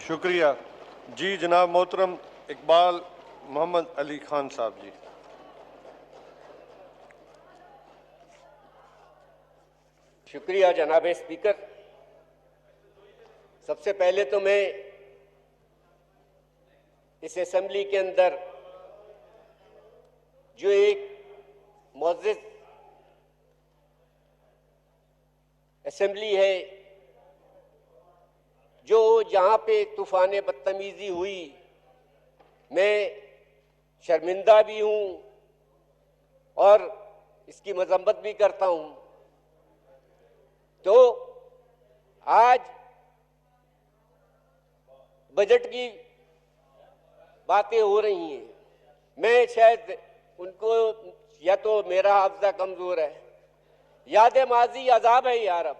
शुक्रिया जी। जनाब मोहतरम इकबाल मोहम्मद अली खान साहब जी। शुक्रिया जनाब स्पीकर। सबसे पहले तो मैं इस असेंबली के अंदर जो एक मुअज़्ज़ज़ असेंबली है, जो जहां पे तूफान बदतमीजी हुई, मैं शर्मिंदा भी हूं और इसकी मजम्मत भी करता हूं। तो आज बजट की बातें हो रही हैं, मैं शायद उनको, या तो मेरा हाफजा कमजोर है, याद माजी अजाब है यार, अब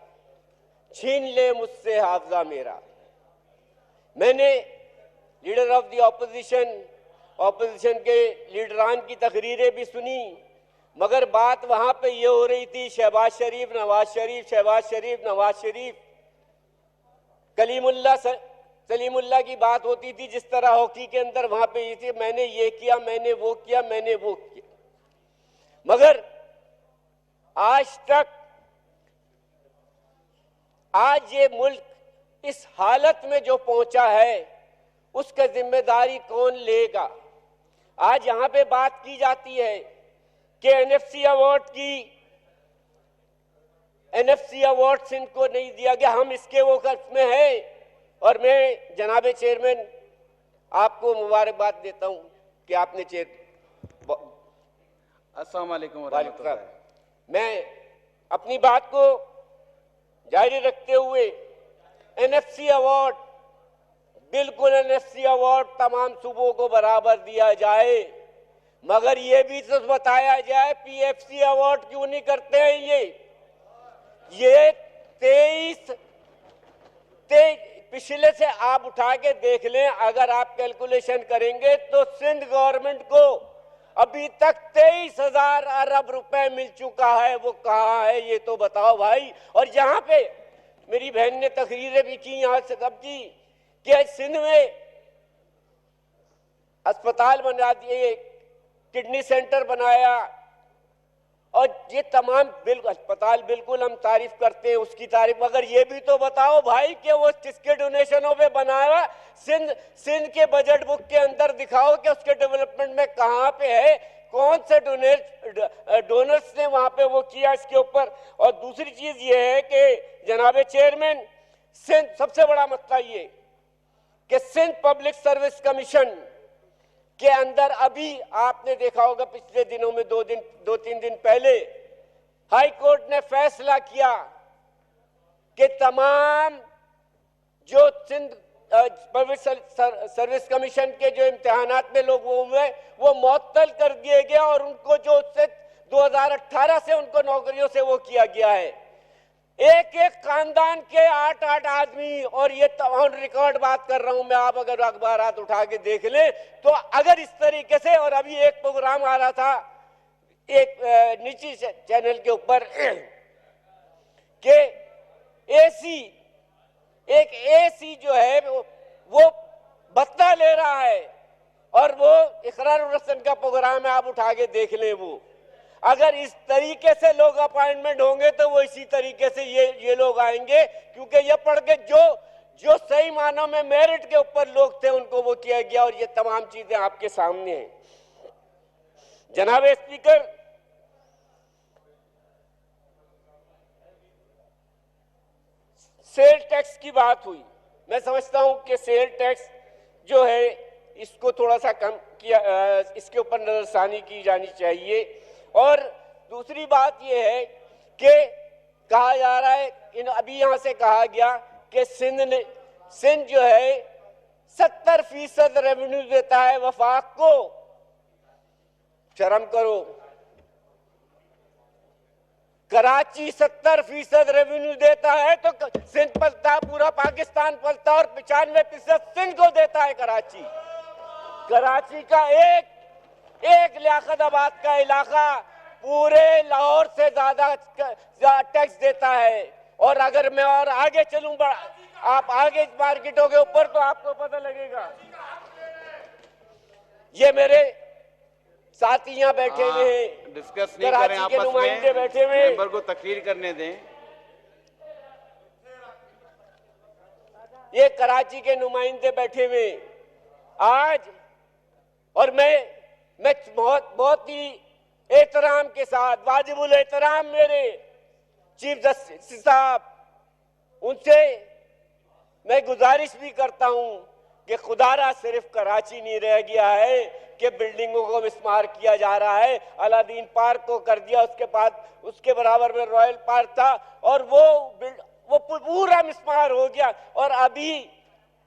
छीन ले मुझसे हाफजा मेरा। मैंने लीडर ऑफ द ऑपोजिशन के लीडरान की तकरीरें भी सुनी, मगर बात वहां पे ये हो रही थी शहबाज शरीफ नवाज शरीफ, शहबाज शरीफ नवाज शरीफ, सलीमुल्लाह की बात होती थी जिस तरह हॉकी के अंदर, वहां पे ये थी मैंने ये किया, मैंने वो किया, मैंने वो किया। मगर आज तक, आज ये मुल्क इस हालत में जो पहुंचा है, उसका जिम्मेदारी कौन लेगा? आज यहां पे बात की जाती है कि एनएफसी अवार्ड इनको नहीं दिया गया, हम इसके वो कर्ज में हैं। और मैं जनाब चेयरमैन आपको मुबारकबाद देता हूं कि आपने अस्सलाम वालेकुम रहमतुल्लाह। मैं अपनी बात को जारी रखते हुए एनएफसी अवार्ड, बिल्कुल एनएफसी अवार्ड तमाम सूबों को बराबर दिया जाए, मगर ये भी तो बताया जाए पीएफसी अवार्ड क्यों नहीं करते हैं। ये 23 पिछले से आप उठा के देख लें, अगर आप कैलकुलेशन करेंगे तो सिंध गवर्नमेंट को अभी तक 23,000 अरब रुपए मिल चुका है। वो कहां है ये तो बताओ भाई। और यहां पे मेरी बहन ने तकरीरें भी की यहां से कब की कि सिंध में अस्पताल बना दिए, किडनी सेंटर बनाया, और ये तमाम अस्पताल बिल्कुल हम तारीफ करते हैं उसकी तारीफ, मगर ये भी तो बताओ भाई कि वो किसके डोनेशनों पे बनाया? सिंध के बजट बुक के अंदर दिखाओ कि उसके डेवलपमेंट में कहां पे है, कौन से डोनर्स ने वहां पे वो किया इसके ऊपर। और दूसरी चीज ये है कि जनाब चेयरमैन, सिंध सबसे बड़ा मसला ये कि सिंध पब्लिक सर्विस कमीशन के अंदर अभी आपने देखा होगा पिछले दिनों में, 2-3 दिन पहले हाई कोर्ट ने फैसला किया कि तमाम जो सिंध पब्लिक सर्विस कमीशन के जो इम्तिहानात में लोग वो हुए वो मुअत्तल कर दिए गए, और उनको जो 2018 से उनको नौकरियों से वो किया गया है। एक एक खानदान के 8-8 आदमी, और ये ऑन रिकॉर्ड बात कर रहा हूं मैं, आप अगर अखबारात उठा के देख लें तो अगर इस तरीके से। और अभी एक प्रोग्राम आ रहा था एक निजी चैनल के ऊपर कि एसी जो है वो बदला ले रहा है, और वो इकरारुल हसन का प्रोग्राम है, आप उठा के देख लें। वो अगर इस तरीके से लोग अपॉइंटमेंट होंगे तो वो इसी तरीके से ये लोग आएंगे, क्योंकि ये पढ़ के जो सही मानों में मेरिट के ऊपर लोग थे उनको वो किया गया। और ये तमाम चीजें आपके सामने हैं। जनाब स्पीकर, सेल टैक्स की बात हुई। मैं समझता हूं कि सेल टैक्स जो है इसको थोड़ा सा कम किया, इसके ऊपर नजरसानी की जानी चाहिए। और दूसरी बात यह है कि कहा जा रहा है, अभी यहां से कहा गया कि सिंध जो है 70% रेवेन्यू देता है वफाक को। शर्म करो, कराची 70% रेवेन्यू देता है तो सिंध पलता, पूरा पाकिस्तान पलता, और 95% सिंध को देता है कराची का एक लियाकताबाद का इलाका पूरे लाहौर से ज्यादा टैक्स देता है। और अगर मैं और आगे चलूं, आप आगे मार्केटों के ऊपर तो आपको पता लगेगा। ये मेरे साथी यहाँ बैठे हुए हैं, डिस्कस नहीं करें कराची के आपस नुमाइंदे में, बैठे हुए, मेंबर को तकरीर करने दें। ये कराची के नुमाइंदे बैठे हुए आज, और मैं बहुत ही एहतराम के साथ, वाजिबुल एहतराम मेरे चीफ जस्टिस साहब, उनसे मैं गुजारिश भी करता हूं कि खुदारा सिर्फ कराची नहीं रह गया है कि बिल्डिंगों को मिसमार किया जा रहा है। अलादीन पार्क को कर दिया, उसके बाद उसके बराबर में रॉयल पार्क था और वो पूरा मिसमार हो गया। और अभी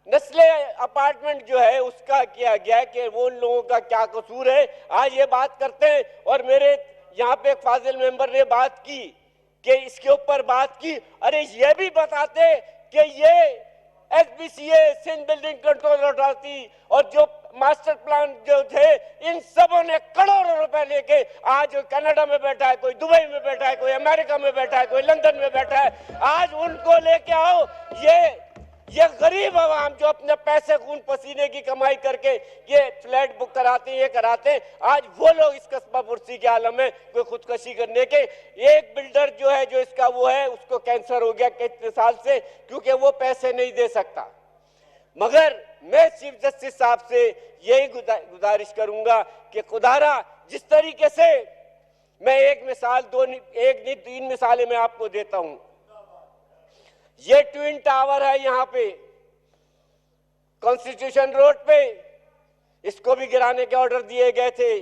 नस्ले अपार्टमेंट जो है उसका किया गया कि वो उन लोगों का क्या कसूर है, आज ये बात करते हैं। और मेरे यहाँ पे एक फाजिल मेंबर ने बात की कि इसके ऊपर बात की, अरे ये भी बताते कि ये SBCA Sindh building control authority और जो मास्टर प्लान जो थे, इन सबों ने करोड़ों रुपए लेके आज कनाडा में बैठा है, कोई दुबई में बैठा है, कोई अमेरिका में बैठा है, कोई लंदन में बैठा है। आज उनको लेके आओ। ये गरीब आवाम जो अपने पैसे खून पसीने की कमाई करके ये फ्लैट बुक कराते हैं, ये कराते हैं, आज वो लोग इस कस्बा पुरसी के आलम में कोई खुदकशी करने के। एक बिल्डर जो है, जो इसका वो है, उसको कैंसर हो गया कितने साल से, क्योंकि वो पैसे नहीं दे सकता। मगर मैं चीफ जस्टिस साहब से यही गुजारिश करूंगा कि खुदारा जिस तरीके से, मैं एक मिसाल, एक नहीं 3 मिसालें मैं आपको देता हूं। ये ट्विन टावर है यहाँ पे कॉन्स्टिट्यूशन रोड पे, इसको भी गिराने के ऑर्डर दिए गए थे।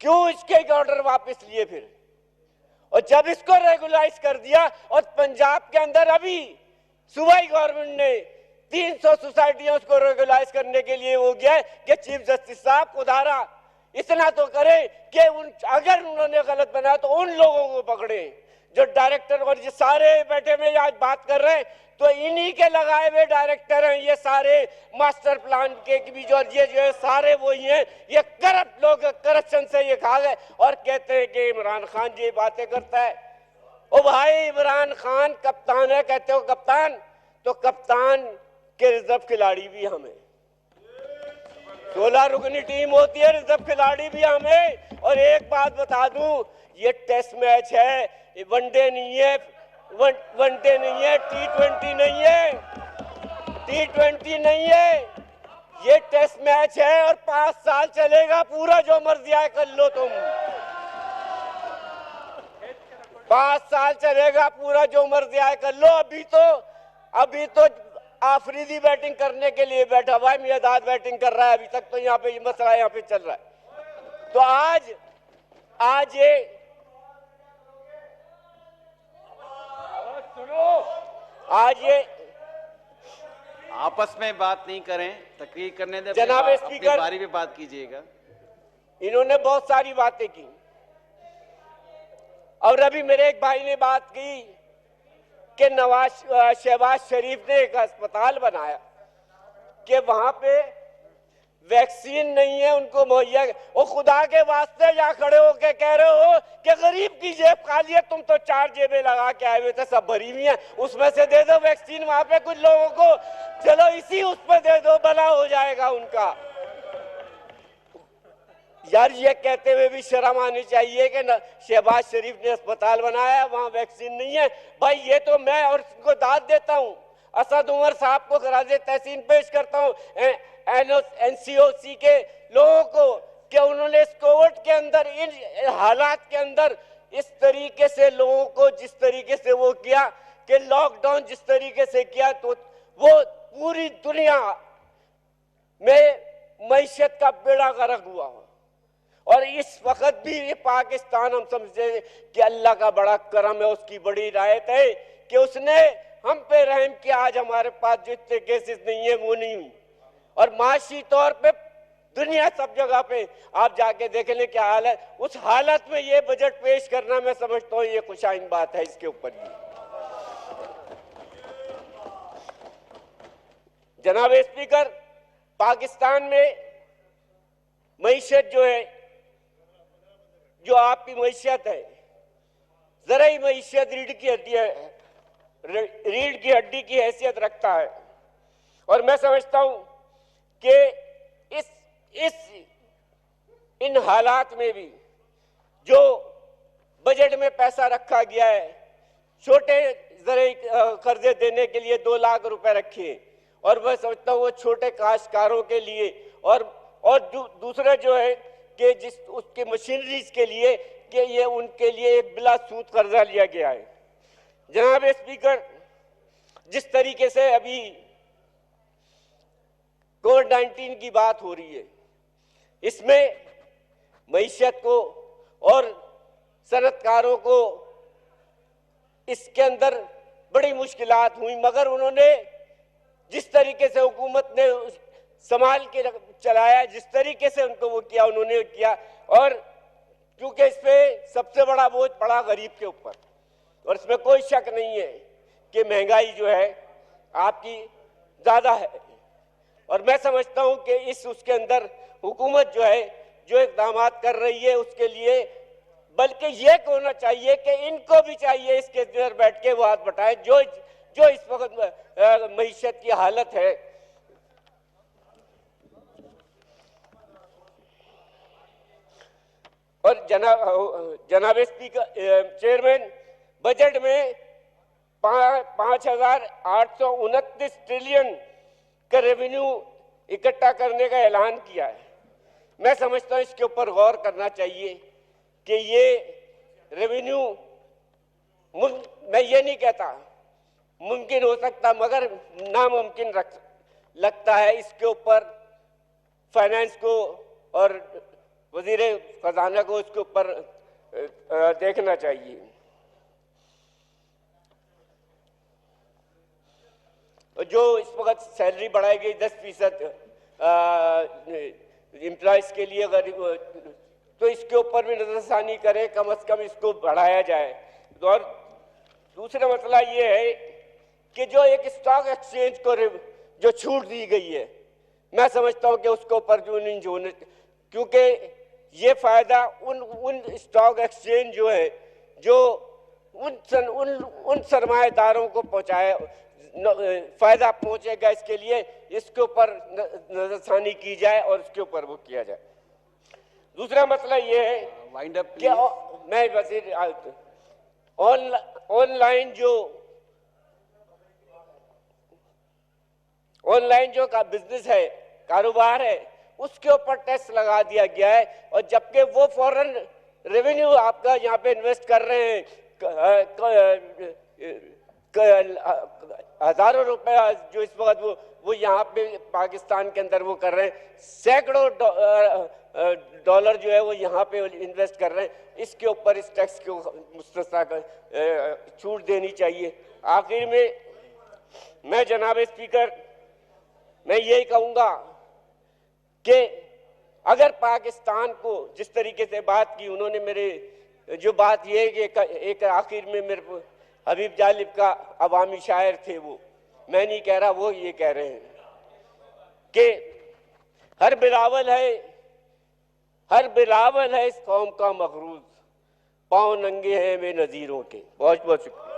क्यों इसके ऑर्डर वापस लिए फिर? और जब इसको रेगुलाइज कर दिया, और पंजाब के अंदर अभी सूबाई गवर्नमेंट ने 300 सोसाइटियां उसको रेगुलाइज करने के लिए हो गया है कि चीफ जस्टिस साहब खुदारा इतना तो करे कि अगर उन्होंने गलत बनाया तो उन लोगों को पकड़े जो डायरेक्टर, और ये सारे बैठे में आज बात कर रहे हैं तो इन्हीं के लगाए हुए डायरेक्टर हैं ये सारे, मास्टर प्लान के भी जो है सारे वही हैं। ये करप्ट लोग, करप्शन से ये खा गए और कहते हैं कि इमरान खान जी बातें करता है। ओ भाई, इमरान खान कप्तान है, कहते हो कप्तान, तो कप्तान के रिजर्व खिलाड़ी भी हमें, 16 रुकनी टीम होती है, रिजर्व खिलाड़ी भी हमें। और एक बात बता दूं, ये टेस्ट मैच है, वनडे नहीं है, वनडे नहीं है, T20 नहीं है, T20 नहीं है, ये टेस्ट मैच है और 5 साल चलेगा पूरा, जो मर्जी आए कर लो तुम। 5 साल चलेगा पूरा, जो मर्जी आए कर लो। अभी तो आफरीदी बैटिंग करने के लिए बैठा हुआ है, मियादाद बैटिंग कर रहा है, अभी तक तो यहाँ पे ये मसला यहाँ पे चल रहा है। तो आज ये आपस में बात नहीं करें, तकरीर करने दें, जनाब अपनी स्पीकर, बारी में बात कीजिएगा। इन्होंने बहुत सारी बातें की, और अभी मेरे एक भाई ने बात की कि शहबाज शरीफ ने एक अस्पताल बनाया कि वहां पे वैक्सीन नहीं है उनको मुहैया। वो खुदा के वास्ते या खड़े होके कह रहे हो कि गरीब की जेब खाली है, तुम तो 4 जेबें लगा के आए हुए थे, सब भरी हुई हैं, उसमें से दे दो वैक्सीन वहां पे कुछ लोगों को, चलो इसी उस पर दे दो, भला हो जाएगा उनका। यार, ये कहते हुए भी शर्म आनी चाहिए कि शहबाज शरीफ ने अस्पताल बनाया, वहां वैक्सीन नहीं है। भाई, ये तो मैं और इनको दाद देता हूं, असद उमर साहब को खराजे तहसीन पेश करता हूं, NCOC के लोगों को, कि उन्होंने इस कोविड के अंदर, इन हालात के अंदर इस तरीके से लोगों को, जिस तरीके से वो किया कि लॉकडाउन जिस तरीके से किया, तो वो पूरी दुनिया में मईशत का बेड़ा गर्क हुआ हो। और इस वक्त भी ये पाकिस्तान, हम समझते हैं कि अल्लाह का बड़ा करम है, उसकी बड़ी रायत है कि उसने हम पे रहम किया। आज हमारे पास जो इतने केसेस नहीं है वो नहीं हुई, और माशी तौर पे दुनिया सब जगह पे आप जाके देख लें क्या हाल है। उस हालत में ये बजट पेश करना, मैं समझता हूँ ये खुशाइन बात है इसके ऊपर ही। जनाब स्पीकर, पाकिस्तान में मईशत जो है, जो आपकी मईशत है, ज़राई मईशत रीढ़ की हड्डी है, रीढ़ की हड्डी की हैसियत रखता है। और मैं समझता हूं कि इन हालात में भी जो बजट में पैसा रखा गया है, छोटे ज़राई कर्जे देने के लिए 2 लाख रुपए रखे, और मैं समझता हूँ वो छोटे काश्तकारों के लिए और दूसरा जो है कि जिस उसके मशीनरीज के लिए कि ये उनके लिए एक बिला सूद कर्जा लिया गया है। जनाब स्पीकर, जिस तरीके से अभी कोविड-19 की बात हो रही है, इसमें मईशत को और सनतकारों को इसके अंदर बड़ी मुश्किलात हुई, मगर उन्होंने जिस तरीके से हुकूमत ने संभाल के चलाया, जिस तरीके से उनको वो किया उन्होंने किया। और क्योंकि इस पे सबसे बड़ा बोझ पड़ा गरीब के ऊपर, और इसमें कोई शक नहीं है कि महंगाई जो है आपकी ज़्यादा है। और मैं समझता हूं कि उसके अंदर हुकूमत जो है जो इक़दाम कर रही है उसके लिए, बल्कि ये होना चाहिए कि इनको भी चाहिए इसके अंदर बैठ के वो हाथ बटाएं जो इस वक्त मईशत की हालत है। और जनाब स्पीकर चेयरमैन, बजट में 5,829 ट्रिलियन का रेवेन्यू इकट्ठा करने का ऐलान किया है। मैं समझता हूं इसके ऊपर गौर करना चाहिए कि ये रेवेन्यू मैं ये नहीं कहता मुमकिन हो सकता, मगर नामुमकिन लगता है। इसके ऊपर फाइनेंस को और वजीर खजाना को इसके ऊपर देखना चाहिए। जो इस वक्त सैलरी बढ़ाई गई 10% एम्प्लॉयज के लिए, गरीब, तो इसके ऊपर भी नजरसानी करें, कम से कम इसको बढ़ाया जाए। और दूसरा मसला ये है कि जो एक स्टॉक एक्सचेंज को जो छूट दी गई है, मैं समझता हूं कि उसके ऊपर जो क्योंकि ये फायदा उन स्टॉक एक्सचेंज जो है जो उन सरमाएदारों को पहुंचाए फायदा पहुंचेगा, इसके लिए इसके ऊपर नजरसानी की जाए और इसके ऊपर वो किया जाए। दूसरा मसला ये है कि मैं वजीर ऑनलाइन जो का बिजनेस है, कारोबार है, उसके ऊपर टैक्स लगा दिया गया है। और जबकि वो फॉरेन रेवेन्यू आपका यहाँ पे इन्वेस्ट कर रहे हैं, हजारों रुपए जो इस वक्त वो यहाँ पे पाकिस्तान के अंदर वो कर रहे हैं, सैकड़ों डॉलर जो है वो यहाँ पे इन्वेस्ट कर रहे हैं। इसके ऊपर इस टैक्स को मुस्तस्ना छूट देनी चाहिए। आखिर में मैं जनाब स्पीकर मैं यही कहूँगा कि अगर पाकिस्तान को जिस तरीके से बात की उन्होंने, मेरे जो बात ये है कि एक आखिर में मेरे हबीब जालिब का अवामी शायर थे, वो मैं नहीं कह रहा, वो ये कह रहे हैं कि हर बिलावल है इस कौम का मखरूज, पाँव नंगे हैं वे नज़ीरों के। बहुत बहुत शुक्रिया।